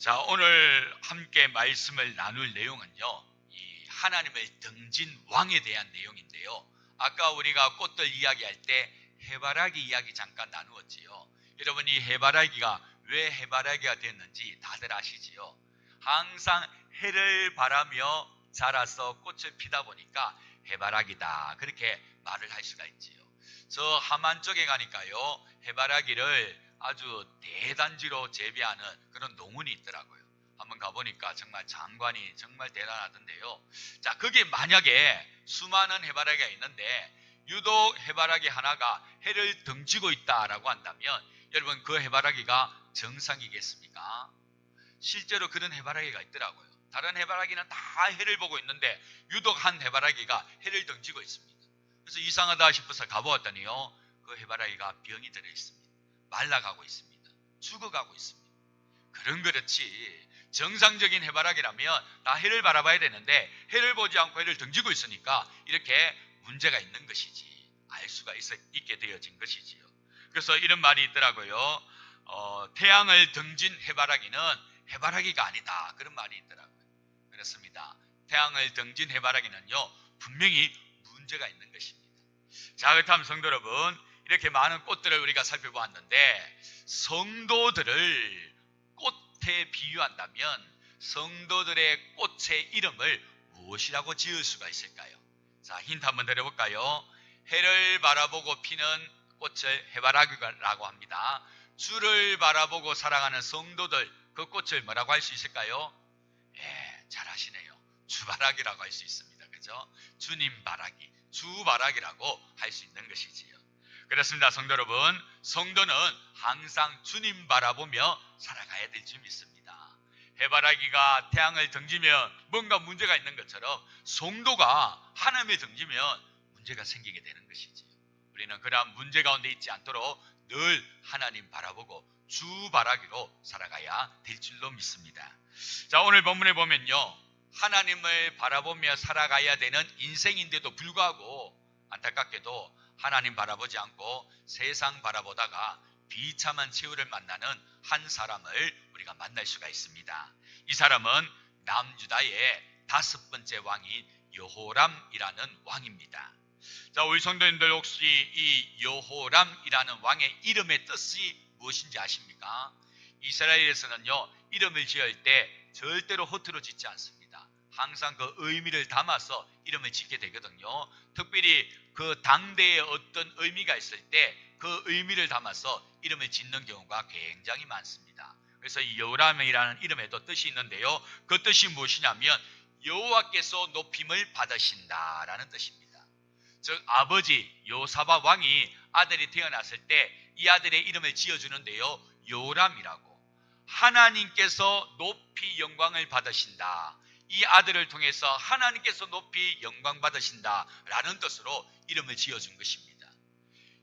자, 오늘 함께 말씀을 나눌 내용은요, 이 하나님을 등진 왕에 대한 내용인데요. 아까 우리가 꽃들 이야기할 때 해바라기 이야기 잠깐 나누었지요. 여러분, 이 해바라기가 왜 해바라기가 됐는지 다들 아시지요? 항상 해를 바라며 자라서 꽃을 피다 보니까 해바라기다, 그렇게 말을 할 수가 있지요. 저 함안 쪽에 가니까요, 해바라기를 아주 대단지로 재배하는 그런 농원이 있더라고요. 한번 가보니까 정말 장관이 정말 대단하던데요. 자, 거기에 만약에 수많은 해바라기가 있는데 유독 해바라기 하나가 해를 등지고 있다라고 한다면 여러분, 그 해바라기가 정상이겠습니까? 실제로 그런 해바라기가 있더라고요. 다른 해바라기는 다 해를 보고 있는데 유독 한 해바라기가 해를 등지고 있습니다. 그래서 이상하다 싶어서 가보았더니요, 그 해바라기가 병이 들어 있습니다. 말라가고 있습니다. 죽어가고 있습니다. 그런 그렇지 정상적인 해바라기라면 다 해를 바라봐야 되는데 해를 보지 않고 해를 등지고 있으니까 이렇게 문제가 있는 것이지, 알 수가 있게 되어진 것이지요. 그래서 이런 말이 있더라고요. 태양을 등진 해바라기는 해바라기가 아니다, 그런 말이 있더라고요. 그렇습니다. 태양을 등진 해바라기는요, 분명히 문제가 있는 것입니다. 자, 그렇다면 성도 여러분, 이렇게 많은 꽃들을 우리가 살펴보았는데 성도들을 꽃에 비유한다면 성도들의 꽃의 이름을 무엇이라고 지을 수가 있을까요? 자, 힌트 한번 드려볼까요? 해를 바라보고 피는 꽃을 해바라기라고 합니다. 주를 바라보고 살아가는 성도들, 그 꽃을 뭐라고 할 수 있을까요? 예, 잘 아시네요. 주바라기라고 할 수 있습니다. 그죠? 주님 바라기, 주바라기라고 할 수 있는 것이지요. 그렇습니다. 성도 여러분, 성도는 항상 주님 바라보며 살아가야 될 줄 믿습니다. 해바라기가 태양을 등지면 뭔가 문제가 있는 것처럼 성도가 하나님을 등지면 문제가 생기게 되는 것이지요. 우리는 그러한 문제 가운데 있지 않도록 늘 하나님 바라보고 주 바라기로 살아가야 될 줄로 믿습니다. 자, 오늘 본문에 보면요, 하나님을 바라보며 살아가야 되는 인생인데도 불구하고 안타깝게도 하나님 바라보지 않고 세상 바라보다가 비참한 최후를 만나는 한 사람을 우리가 만날 수가 있습니다. 이 사람은 남유다의 5번째 왕인 여호람이라는 왕입니다. 자, 우리 성도님들 혹시 이 여호람이라는 왕의 이름의 뜻이 무엇인지 아십니까? 이스라엘에서는요, 이름을 지을 때 절대로 허투루 짓지 않습니다. 항상 그 의미를 담아서 이름을 짓게 되거든요. 특별히 그 당대에 어떤 의미가 있을 때 그 의미를 담아서 이름을 짓는 경우가 굉장히 많습니다. 그래서 이 여호람이라는 이름에도 뜻이 있는데요, 그 뜻이 무엇이냐면 여호와께서 높임을 받으신다라는 뜻입니다. 즉, 아버지 요사밧 왕이 아들이 태어났을 때 이 아들의 이름을 지어주는데요, 여호람이라고, 하나님께서 높이 영광을 받으신다, 이 아들을 통해서 하나님께서 높이 영광 받으신다 라는 뜻으로 이름을 지어준 것입니다.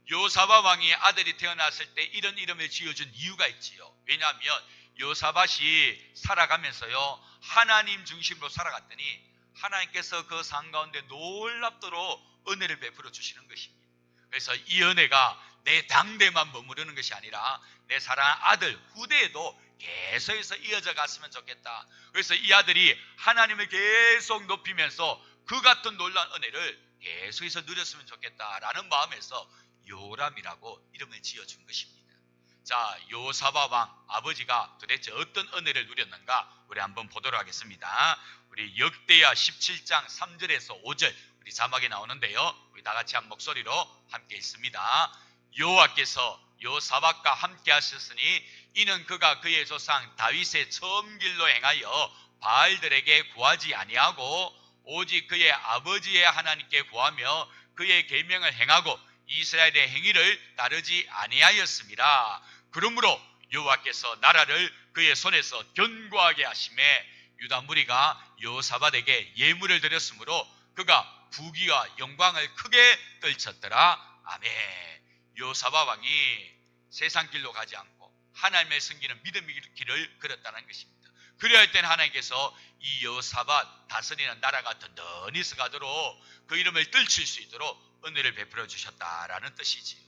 요사밧 왕이 아들이 태어났을 때 이런 이름을 지어준 이유가 있지요. 왜냐하면 요사밧이 살아가면서요, 하나님 중심으로 살아갔더니 하나님께서 그 삶 가운데 놀랍도록 은혜를 베풀어 주시는 것입니다. 그래서 이 은혜가 내 당대만 머무르는 것이 아니라 내 사랑하는 아들 후대에도 계속해서 이어져 갔으면 좋겠다. 그래서 이 아들이 하나님을 계속 높이면서 그 같은 놀라운 은혜를 계속해서 누렸으면 좋겠다라는 마음에서 요람이라고 이름을 지어준 것입니다. 자, 요사밧 왕 아버지가 도대체 어떤 은혜를 누렸는가 우리 한번 보도록 하겠습니다. 우리 역대하 17장 3절에서 5절 우리 자막에 나오는데요, 우리 다 같이 한 목소리로 함께 읽습니다. 여호와께서 요사밧과 함께 하셨으니 이는 그가 그의 조상 다윗의 처음 길로 행하여 바알들에게 구하지 아니하고 오직 그의 아버지의 하나님께 구하며 그의 계명을 행하고 이스라엘의 행위를 따르지 아니하였습니다. 그러므로 여호와께서 나라를 그의 손에서 견고하게 하심에 유다 무리가 여호사밧에게 예물을 드렸으므로 그가 부귀와 영광을 크게 떨쳤더라. 아멘. 여호사밧 왕이 세상 길로 가지 않고 하나님을 섬기는 믿음의 길을 걸었다는 것입니다. 그래야 할 때는 하나님께서 이 여호사밧 다스리는 나라가 든든히 서가도록 그 이름을 떨칠 수 있도록 은혜를 베풀어 주셨다라는 뜻이지요.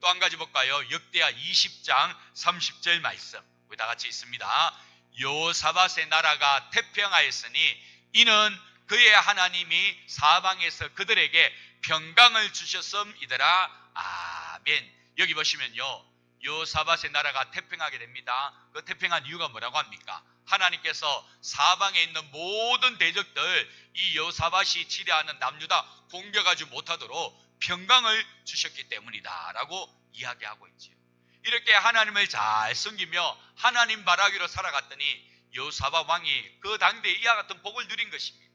또 한 가지 볼까요? 역대하 20장 30절 말씀 우리 다 같이 있습니다. 여호사밧의 나라가 태평하였으니 이는 그의 하나님이 사방에서 그들에게 평강을 주셨음이더라. 아멘. 여기 보시면요, 여호사밧의 나라가 태평하게 됩니다. 그 태평한 이유가 뭐라고 합니까? 하나님께서 사방에 있는 모든 대적들, 이 여호사밧이 치려하는 남유다 공격하지 못하도록 평강을 주셨기 때문이다 라고 이야기하고 있지요. 이렇게 하나님을 잘 섬기며 하나님 바라기로 살아갔더니 여호사밧 왕이 그 당대에 이와 같은 복을 누린 것입니다.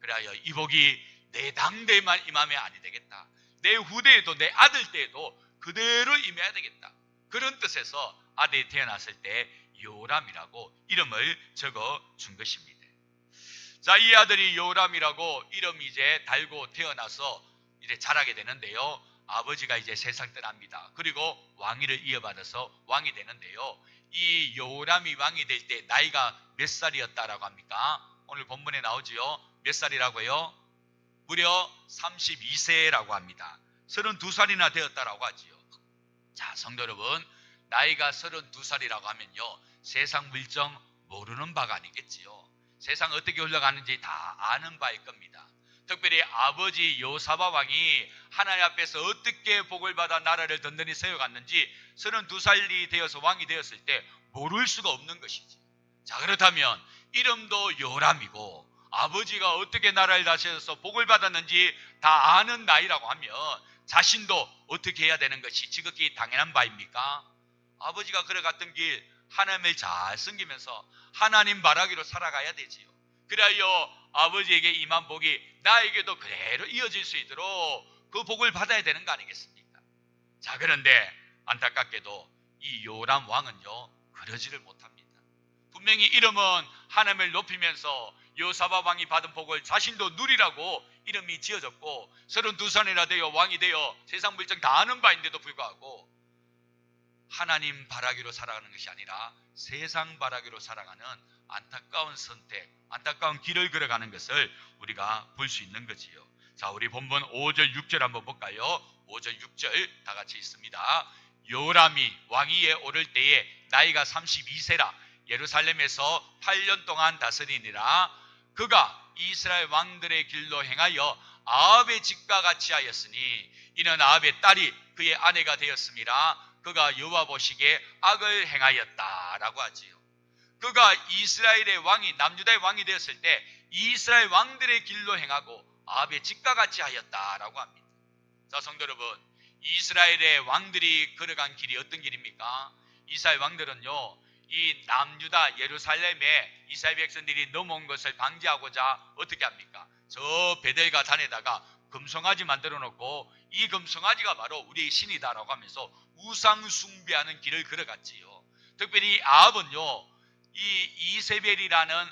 그래야 이 복이 내 당대에만 임하면 아니 되겠다, 내 후대에도 내 아들 때에도 그대로 임해야 되겠다, 그런 뜻에서 아들이 태어났을 때 요람이라고 이름을 적어 준 것입니다. 자, 이 아들이 요람이라고 이름 이제 달고 태어나서 이제 자라게 되는데요, 아버지가 이제 세상 떠납니다. 그리고 왕위를 이어받아서 왕이 되는데요, 이 요람이 왕이 될 때 나이가 몇 살이었다라고 합니까? 오늘 본문에 나오지요. 몇 살이라고요? 무려 32세라고 합니다. 32살이나 되었다라고 하지요. 자, 성도 여러분, 나이가 32살이라고 하면요, 세상 물정 모르는 바가 아니겠지요. 세상 어떻게 흘러가는지 다 아는 바일 겁니다. 특별히 아버지 여호사밧 왕이 하나님 앞에서 어떻게 복을 받아 나라를 든든히 세워갔는지 32살이 되어서 왕이 되었을 때 모를 수가 없는 것이지. 자, 그렇다면 이름도 요람이고 아버지가 어떻게 나라를 다스려서 복을 받았는지 다 아는 나이라고 하면 자신도 어떻게 해야 되는 것이 지극히 당연한 바입니까? 아버지가 걸어갔던 길 하나님을 잘 섬기면서 하나님 바라기로 살아가야 되지요. 그래야 아버지에게 임한 복이 나에게도 그대로 이어질 수 있도록 그 복을 받아야 되는 거 아니겠습니까? 자, 그런데 안타깝게도 이 요람 왕은요, 그러지를 못합니다. 분명히 이름은 하나님을 높이면서 여호사밧 왕이 받은 복을 자신도 누리라고 이름이 지어졌고 32살이나 되어 왕이 되어 세상 물정 다 아는 바인데도 불구하고 하나님 바라기로 살아가는 것이 아니라 세상 바라기로 살아가는 안타까운 선택, 안타까운 길을 걸어가는 것을 우리가 볼 수 있는 거지요. 자, 우리 본문 5절 6절 한번 볼까요? 5절 6절 다 같이 있습니다. 요람이 왕위에 오를 때에 나이가 32세라 예루살렘에서 8년 동안 다스리니라. 그가 이스라엘 왕들의 길로 행하여 아합의 집과 같이 하였으니 이는 아합의 딸이 그의 아내가 되었음이라. 그가 여호와 보시기에 악을 행하였다라고 하지요. 그가 이스라엘의 왕이, 남유다의 왕이 되었을 때 이스라엘 왕들의 길로 행하고 아합의 집과 같이 하였다라고 합니다. 자, 성도 여러분, 이스라엘의 왕들이 걸어간 길이 어떤 길입니까? 이스라엘 왕들은요, 이 남유다 예루살렘에 이스라엘 백성들이 넘어온 것을 방지하고자 어떻게 합니까? 저 베델과 단에다가 금송아지 만들어 놓고 이 금송아지가 바로 우리의 신이다라고 하면서 우상 숭배하는 길을 걸어갔지요. 특별히 아합은요, 이 이세벨이라는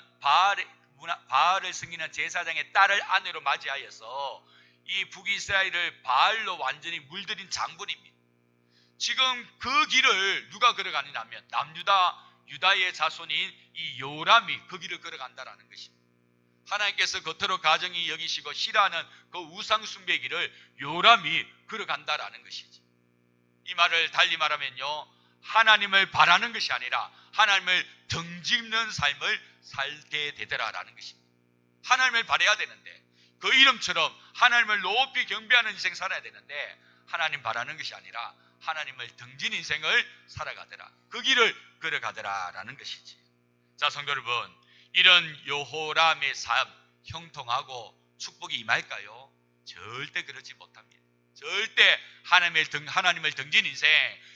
바알을 섬기는 제사장의 딸을 아내로 맞이하여서 이 북이스라엘을 바알로 완전히 물들인 장군입니다. 지금 그 길을 누가 걸어가느냐면 유다의 자손인 이 요람이 그 길을 걸어간다라는 것입니다. 하나님께서 겉으로 가정이 여기시고 싫어하는 그 우상 숭배 길을 요람이 걸어간다라는 것이지. 이 말을 달리 말하면요, 하나님을 바라는 것이 아니라 하나님을 등짓는 삶을 살게 되더라라는 것입니다. 하나님을 바라야 되는데, 그 이름처럼 하나님을 높이 경배하는 인생 살아야 되는데 하나님 바라는 것이 아니라 하나님을 등진 인생을 살아가더라, 그 길을 걸어가더라라는 것이지. 자, 성도 여러분, 이런 여호람의 삶 형통하고 축복이 임할까요? 절대 그렇지 못합니다. 절대 하나님을 등진 인생,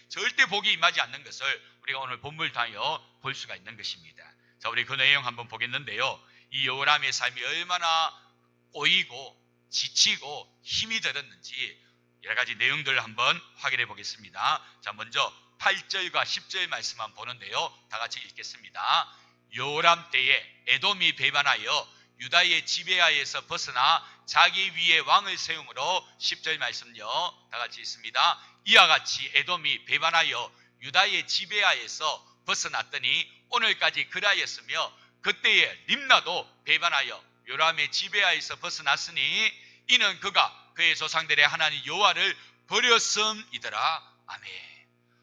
절대 복이 임하지 않는 것을 우리가 오늘 본문을 통하여 볼 수가 있는 것입니다. 자, 우리 그 내용 한번 보겠는데요, 이 여호람의 삶이 얼마나 꼬이고 지치고 힘이 들었는지 여러 가지 내용들을 한번 확인해 보겠습니다. 자, 먼저 8절과 10절 말씀만 보는데요, 다 같이 읽겠습니다. 여호람 때에 에돔이 배반하여 유다의 지배하에서 벗어나 자기 위에 왕을 세움으로 10절 말씀요, 다 같이 있습니다. 이와 같이 에돔이 배반하여 유다의 지배하에서 벗어났더니 오늘까지 그라였으며 그때에 림나도 배반하여 요람의 지배하에서 벗어났으니 이는 그가 그의 조상들의 하나님 여호와를 버렸음이더라. 아멘.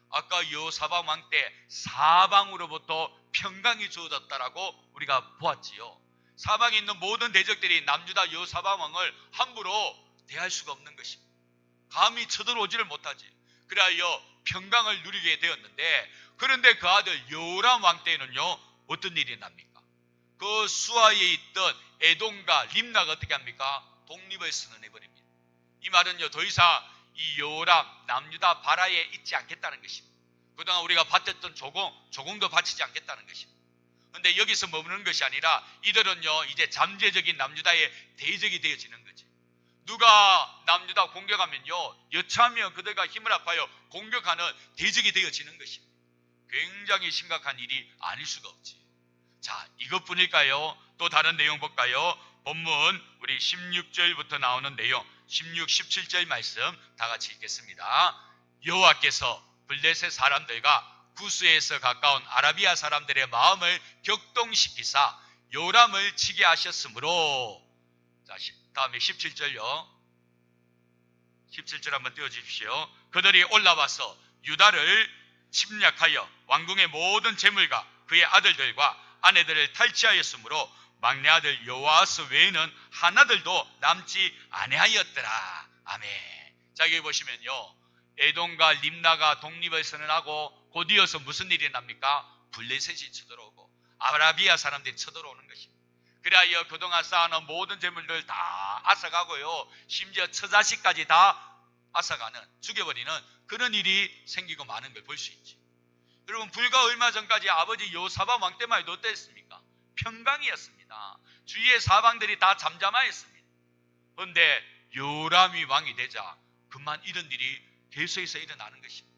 아까 여호사밧 왕 때 사방으로부터 평강이 주어졌다라고 우리가 보았지요. 사방에 있는 모든 대적들이 남유다 여호사밧 왕을 함부로 대할 수가 없는 것입니다. 감히 쳐들어오지를 못하지. 그래야 평강을 누리게 되었는데, 그런데 그 아들 여호람 왕 때에는요 어떤 일이 납니까? 그 수하에 있던 에돔과 림나가 어떻게 합니까? 독립을 선언해버립니다. 이 말은요 더 이상 이 여호람 남유다 바라에 있지 않겠다는 것입니다. 그동안 우리가 바쳤던 조공도 바치지 않겠다는 것입니다. 그런데 여기서 머무는 것이 아니라 이들은요 이제 잠재적인 남유다의 대적이 되어지는 거지. 누가 남유다 공격하면요 여차하면 그들과 힘을 합하여 공격하는 대적이 되어지는 것입니다. 굉장히 심각한 일이 아닐 수가 없지. 자, 이것뿐일까요? 또 다른 내용 볼까요? 본문 우리 16절부터 나오는 내용, 16, 17절 말씀 다 같이 읽겠습니다. 여호와께서 블레셋 사람들과 구스에서 가까운 아라비아 사람들의 마음을 격동시키사 요람을 치게 하셨으므로, 자, 다음에 17절요. 17절 한번 띄워주십시오. 그들이 올라와서 유다를 침략하여 왕궁의 모든 재물과 그의 아들들과 아내들을 탈취하였으므로 막내 아들 여호아스 외에는 하나들도 남지 아니하였더라. 아멘. 자, 여기 보시면요 에돔과 림나가 독립을 선언하고 곧이어서 무슨 일이 납니까? 블레셋이 쳐들어오고 아라비아 사람들이 쳐들어오는 것입니다. 그래야 그동안 쌓아놓은 모든 재물들 다 앗아가고요 심지어 처자식까지 다 앗아가는, 죽여버리는 그런 일이 생기고 많은 걸 볼 수 있지. 여러분, 불과 얼마 전까지 아버지 여호사밧 왕 때만 해도 어땠습니까? 평강이었습니다. 주위의 사방들이 다 잠잠하였습니다. 그런데 요람이 왕이 되자 그만 이런 일이 계속해서 일어나는 것입니다.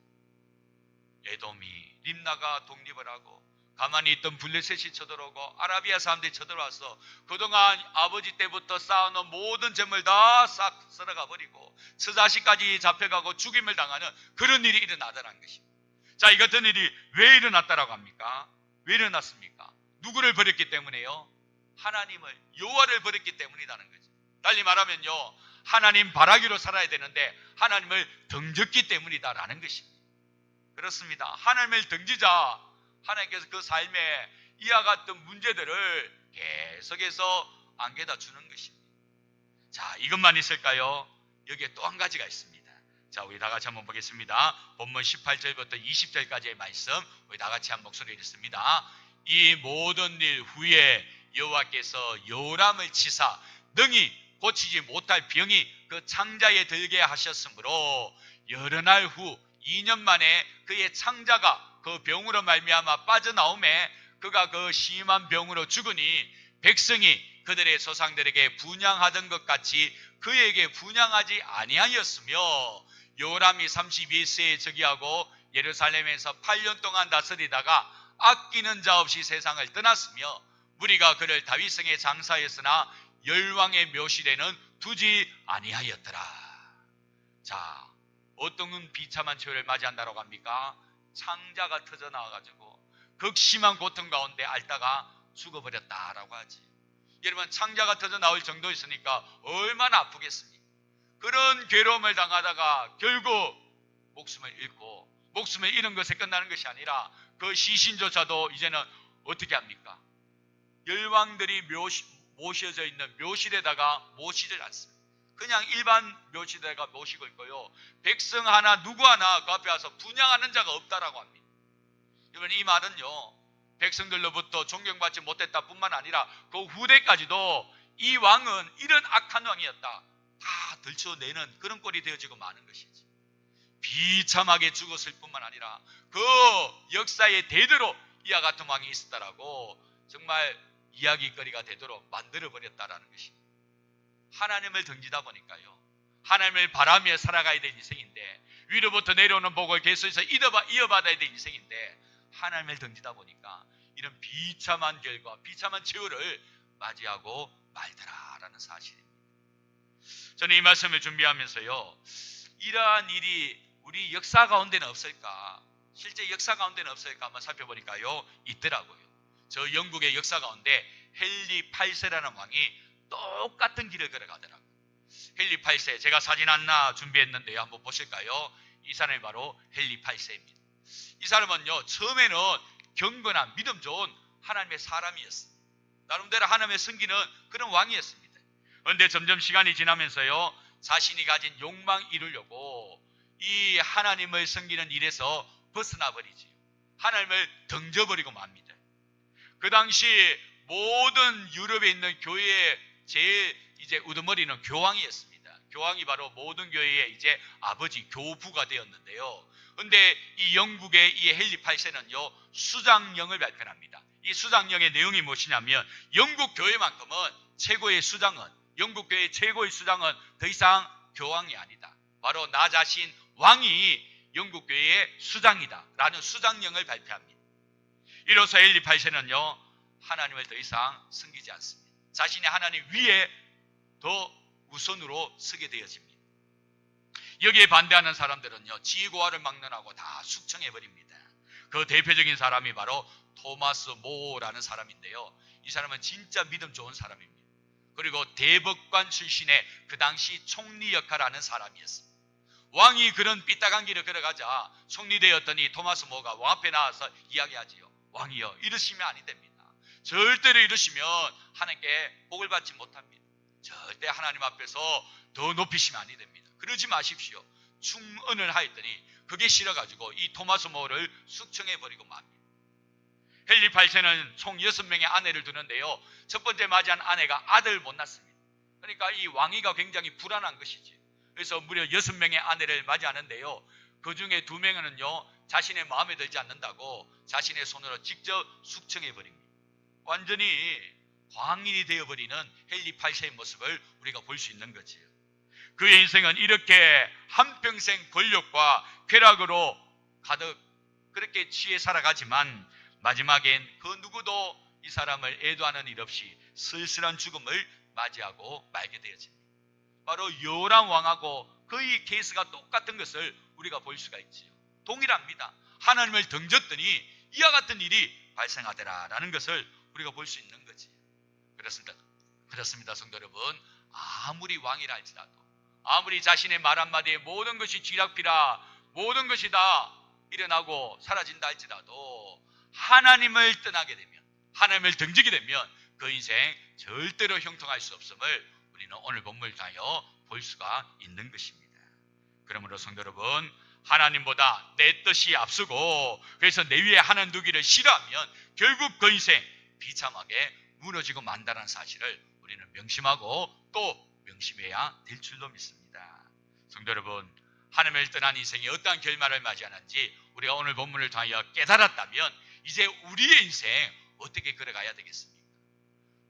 에돔이 림나가 독립을 하고 가만히 있던 블레셋이 쳐들어오고 아라비아 사람들이 쳐들어와서 그동안 아버지 때부터 쌓아놓은 모든 재물 다 싹 쓸어가 버리고 처자식까지 잡혀가고 죽임을 당하는 그런 일이 일어나더라는 것입니다. 자, 이 같은 일이 왜 일어났다라고 합니까? 왜 일어났습니까? 누구를 버렸기 때문에요? 하나님을, 여호와를 버렸기 때문이라는 거죠. 달리 말하면요 하나님 바라기로 살아야 되는데 하나님을 등졌기 때문이다라는 것입니다. 그렇습니다. 하나님을 등지자 하나님께서 그 삶에 이와 같은 문제들을 계속해서 안겨다 주는 것입니다. 자, 이것만 있을까요? 여기에 또 한 가지가 있습니다. 자, 우리 다 같이 한번 보겠습니다. 본문 18절부터 20절까지의 말씀 우리 다 같이 한 목소리를 읽습니다. 이 모든 일 후에 여호와께서 여호람을 치사 능히 고치지 못할 병이 그 창자에 들게 하셨으므로 여러 날 후 2년 만에 그의 창자가 그 병으로 말미암아 빠져나오매 그가 그 심한 병으로 죽으니 백성이 그들의 조상들에게 분향하던 것 같이 그에게 분향하지 아니하였으며 요람이 32세에 즉위하고 예루살렘에서 8년 동안 다스리다가 아끼는 자 없이 세상을 떠났으며 무리가 그를 다윗성에 장사했으나 열왕의 묘실에는 두지 아니하였더라. 자, 어떤 비참한 최후를 맞이한다고 합니까? 창자가 터져 나와가지고 극심한 고통 가운데 앓다가 죽어버렸다라고 하지. 여러분, 창자가 터져 나올 정도였으니까 얼마나 아프겠습니까? 그런 괴로움을 당하다가 결국 목숨을 잃고, 목숨을 잃은 것에 끝나는 것이 아니라 그 시신조차도 이제는 어떻게 합니까? 열왕들이 모셔져 있는 묘실에다가 모시질 않습니다. 그냥 일반 묘실에다가 모시고 있고요 백성 하나 누구 하나 그 앞에 와서 분향하는 자가 없다라고 합니다. 여러분, 이 말은요 백성들로부터 존경받지 못했다 뿐만 아니라 그 후대까지도 이 왕은 이런 악한 왕이었다 다 들춰내는 그런 꼴이 되어지고 마는 것이지. 비참하게 죽었을 뿐만 아니라 그 역사의 대대로 이와 같은 왕이 있었다라고 정말 이야기거리가 되도록 만들어버렸다라는 것입니다. 하나님을 등지다 보니까요 하나님을 바라며 살아가야 될 인생인데, 위로부터 내려오는 복을 계속해서 이어받아야 될 인생인데 하나님을 등지다 보니까 이런 비참한 결과, 비참한 최후를 맞이하고 말더라라는 사실입니다. 저는 이 말씀을 준비하면서요 이러한 일이 우리 역사 가운데는 없을까, 실제 역사 가운데는 없을까 한번 살펴보니까요 있더라고요. 저 영국의 역사 가운데 헨리 8세라는 왕이 똑같은 길을 걸어가더라고요. 헨리 8세, 제가 사진 하나 준비했는데요 한번 보실까요? 이 사람이 바로 헨리 8세입니다. 이 사람은요 처음에는 경건한 믿음 좋은 하나님의 사람이었습니다. 나름대로 하나님의 섬기는 그런 왕이었습니다. 그런데 점점 시간이 지나면서요, 자신이 가진 욕망 이루려고 이 하나님을 섬기는 일에서 벗어나 버리지요. 하나님을 던져버리고 맙니다. 그 당시 모든 유럽에 있는 교회의 제일 이제 우두머리는 교황이었습니다. 교황이 바로 모든 교회의 이제 아버지, 교부가 되었는데요. 그런데 이 영국의 이 헨리 8세는요, 수장령을 발표합니다. 이 수장령의 내용이 무엇이냐면, 영국 교회만큼은 최고의 수장은, 영국 교회의 최고의 수장은 더 이상 교황이 아니다. 바로 나 자신 왕이 영국 교회의 수장이다 라는 수장령을 발표합니다. 이로써 헨리 8세는요, 하나님을 더 이상 섬기지 않습니다. 자신의 하나님 위에 더 우선으로 서게 되어집니다. 여기에 반대하는 사람들은요, 지고화를 막론하고 다 숙청해버립니다. 그 대표적인 사람이 바로 토마스 모라는 사람인데요, 이 사람은 진짜 믿음 좋은 사람입니다. 그리고 대법관 출신의 그 당시 총리 역할을 하는 사람이었습니다. 왕이 그런 삐딱한 길을 걸어가자 총리되었더니 토마스 모가 왕 앞에 나와서 이야기하지요. 왕이여, 이러시면 아니 됩니다. 절대로 이러시면 하나님께 복을 받지 못합니다. 절대 하나님 앞에서 더 높이시면 아니 됩니다. 그러지 마십시오. 충언을 하였더니 그게 싫어가지고 이 토마스 모를 숙청해버리고 맙니다. 헨리 8세는 총 6명의 아내를 두는데요, 첫 번째 맞이한 아내가 아들 못 낳습니다. 그러니까 이 왕위가 굉장히 불안한 것이지. 그래서 무려 6명의 아내를 맞이하는데요, 그 중에 2명은요 자신의 마음에 들지 않는다고 자신의 손으로 직접 숙청해버립니다. 완전히 광인이 되어버리는 헨리 8세의 모습을 우리가 볼 수 있는 거지요. 그의 인생은 이렇게 한평생 권력과 쾌락으로 가득 그렇게 취해 살아가지만 마지막엔 그 누구도 이 사람을 애도하는 일 없이 쓸쓸한 죽음을 맞이하고 말게 되어집니다. 바로 요람 왕하고 거의 케이스가 똑같은 것을 우리가 볼 수가 있지요. 동일합니다. 하나님을 던졌더니 이와 같은 일이 발생하더라라는 것을 우리가 볼 수 있는 거지. 그렇습니다, 성도 여러분. 아무리 왕이라 할지라도, 아무리 자신의 말 한마디에 모든 것이 쥐락펴락, 모든 것이 다 일어나고 사라진다 할지라도 하나님을 떠나게 되면, 하나님을 던지게 되면 그 인생 절대로 형통할 수 없음을 우리는 오늘 본문을 통하여 볼 수가 있는 것입니다. 그러므로 성도 여러분, 하나님보다 내 뜻이 앞서고 그래서 내 위에 하나님 두기를 싫어하면 결국 그 인생 비참하게 무너지고 만다는 사실을 우리는 명심하고 또 명심해야 될 줄로 믿습니다. 성도 여러분, 하나님을 떠난 인생이 어떠한 결말을 맞이하는지 우리가 오늘 본문을 통하여 깨달았다면 이제 우리의 인생 어떻게 걸어가야 되겠습니까?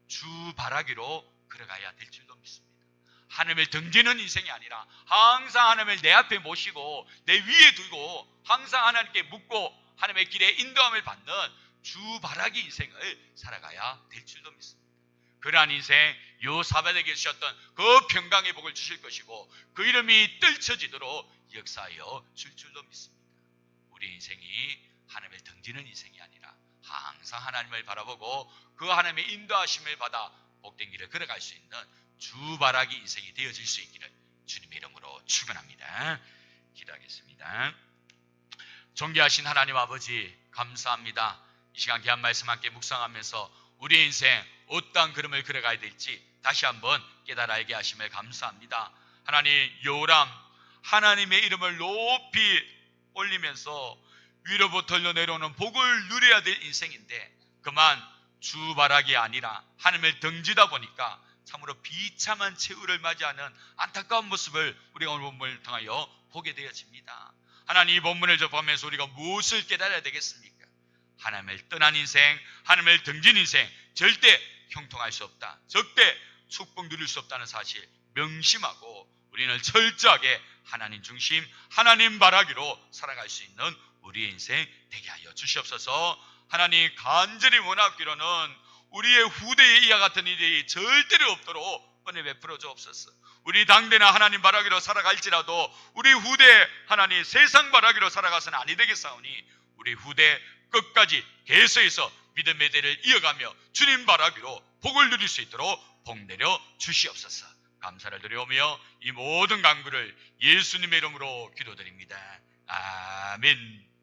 주바라기로 걸어가야 될 줄로 믿습니다. 하나님을 던지는 인생이 아니라 항상 하나님을 내 앞에 모시고 내 위에 두고 항상 하나님께 묻고 하나님의 길에 인도함을 받는 주바라기 인생을 살아가야 될 줄로 믿습니다. 그러한 인생, 요사밧에게 주셨던 그 평강의 복을 주실 것이고 그 이름이 떨쳐지도록 역사하여 줄 줄로 믿습니다. 우리 인생이 하나님을 던지는 인생이 아니라 항상 하나님을 바라보고 그 하나님의 인도하심을 받아 복된 길을 걸어갈 수 있는 주바라기 인생이 되어질 수 있기를 주님의 이름으로 축원합니다. 기도하겠습니다. 존귀하신 하나님 아버지, 감사합니다. 이 시간 귀한 말씀 함께 묵상하면서 우리의 인생 어떠한 걸음을 걸어가야 될지 다시 한번 깨달아 알게 하심을 감사합니다. 하나님, 요람 하나님의 이름을 높이 올리면서 위로부터 내려오는 복을 누려야 될 인생인데 그만 주바라기 아니라 하나님을 던지다 보니까 참으로 비참한 최후를 맞이하는 안타까운 모습을 우리가 오늘 본문을 통하여 보게 되어집니다. 하나님, 이 본문을 접하면서 우리가 무엇을 깨달아야 되겠습니까? 하나님을 떠난 인생, 하나님을 던진 인생 절대 형통할 수 없다, 절대 축복 누릴 수 없다는 사실 명심하고 우리는 철저하게 하나님 중심, 하나님 바라기로 살아갈 수 있는 우리의 인생 되게 하여 주시옵소서. 하나님, 간절히 원하기로는 우리의 후대에 이와 같은 일이 절대로 없도록 은혜 베풀어 주옵소서. 우리 당대나 하나님 바라기로 살아갈지라도 우리 후대 하나님 세상 바라기로 살아가서는 아니 되겠사오니 우리 후대 끝까지 계속해서 믿음의 대를 이어가며 주님 바라기로 복을 누릴 수 있도록 복 내려 주시옵소서. 감사를 드려오며 이 모든 간구를 예수님의 이름으로 기도드립니다. 아멘.